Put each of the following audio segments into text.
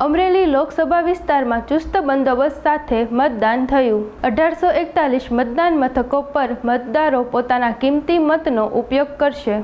અમરેલી લોકસભા વિસ્તારમાં ચુસ્ત બંદોબસ્ત સાથે મતદાન થયું। 1841 મતદાન મથકો પર મતદારો પોતાના કિંમતી મતનો ઉપયોગ કરશે।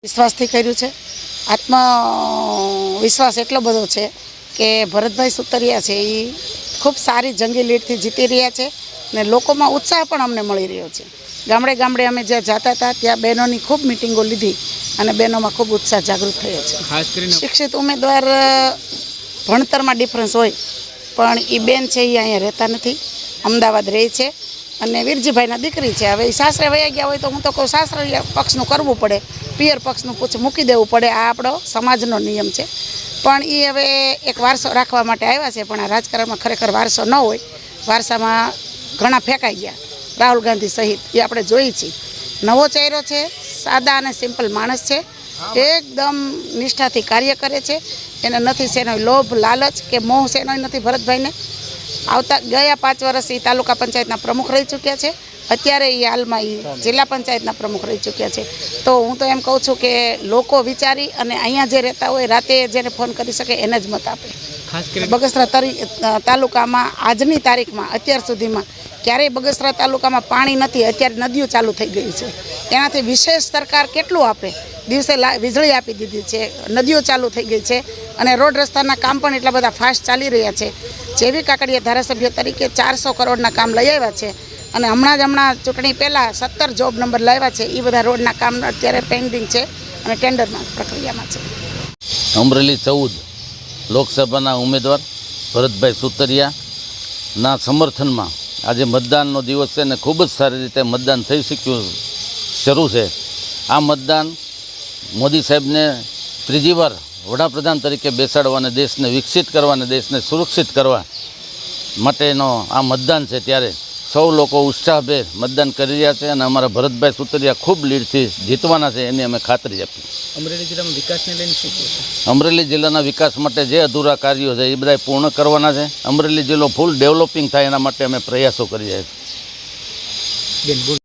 વિશ્વાસથી કર્યું છે। આત્મવિશ્વાસ એટલો બધો છે કે ભરતભાઈ સુતરિયા છે એ ખૂબ સારી જંગી લીડથી જીતી રહ્યા છે ને લોકોમાં ઉત્સાહ પણ અમને મળી રહ્યો છે। ગામડે ગામડે અમે જ્યાં જતા હતા ત્યાં બહેનોની ખૂબ મિટિંગો લીધી અને બહેનોમાં ખૂબ ઉત્સાહ જાગૃત થયો છે। ખાસ કરીને શિક્ષિત ઉમેદવાર ભણતરમાં ડિફરન્સ હોય પણ એ બેન છે એ અહીંયા રહેતા નથી, અમદાવાદ રહે છે અને વીરજીભાઈના દીકરી છે। હવે એ સાસરે વયા ગયા હોય તો હું તો કહું સાસરે પક્ષનું કરવું પડે, પિયર પક્ષનું મૂકી દેવું પડે, આ આપણો સમાજનો નિયમ છે। પણ એ હવે એક વારસો રાખવા માટે આવ્યા છે, પણ આ રાજકારણમાં ખરેખર વારસો ન હોય, વારસામાં ઘણા ફેંકાઈ ગયા, રાહુલ ગાંધી સહિત, એ આપણે જોઈએ છીએ। નવો ચહેરો છે, સાદા અને સિમ્પલ માણસ છે, એકદમ નિષ્ઠાથી કાર્ય કરે છે, એને નથી શેનો લોભ લાલચ કે મોહ શેનો નથી ભરતભાઈને। આવતા ગયા 5 વર્ષ એ તાલુકા પંચાયતના પ્રમુખ રહી ચૂક્યા છે, અત્યારે એ હાલમાં એ જિલ્લા પંચાયતના પ્રમુખ રહી ચૂક્યા છે। તો હું તો એમ કહું છું કે લોકો વિચારી અને અહીંયા જે રહેતા હોય રાતે જેને ફોન કરી શકે એને જ મત આપે। ખાસ કરીને બગસરા તાલુકામાં આજની તારીખમાં અત્યાર સુધીમાં ક્યારેય બગસરા તાલુકામાં પાણી નથી, અત્યારે નદીઓ ચાલુ થઈ ગઈ છે, એનાથી વિશેષ સરકાર કેટલું આપે। દિવસે વીજળી આપી દીધી છે, નદીઓ ચાલુ થઈ ગઈ છે અને રોડ રસ્તાના કામ પણ એટલા બધા ફાસ્ટ ચાલી રહ્યા છે। જેવી કાકડિયા ધારાસભ્ય તરીકે 400 કરોડના કામ લઈ આવ્યા છે અને હમણાં ચૂંટણી પહેલાં 17 જોબ નંબર લાવ્યા છે। એ બધા રોડના કામ અત્યારે પેન્ડિંગ છે અને ટેન્ડરમાં પ્રક્રિયામાં છે। અમરેલી 14 લોકસભાના ઉમેદવાર ભરતભાઈ સુતરિયાના સમર્થનમાં આજે મતદાનનો દિવસ છે અને ખૂબ જ સારી રીતે મતદાન થઈ શરૂ છે। આ મતદાન મોદી સાહેબને ત્રીજી વાર વડાપ્રધાન તરીકે બેસાડવા અને દેશને વિકસિત કરવા અને દેશને સુરક્ષિત કરવા માટેનો આ મતદાન છે। ત્યારે સૌ લોકો ઉત્સાહભેર મતદાન કરી રહ્યા છે અને અમારા ભરતભાઈ સુતરિયા ખૂબ લીડથી જીતવાના છે એની અમે ખાતરી આપી। અમરેલી જિલ્લામાં વિકાસને લઈને શું કહેશો? અમરેલી જિલ્લાના વિકાસ માટે જે અધૂરા કાર્યો છે એ બધા પૂર્ણ કરવાના છે। અમરેલી જિલ્લો ફૂલ ડેવલપિંગ થાય એના માટે અમે પ્રયાસો કરી રહ્યા છીએ।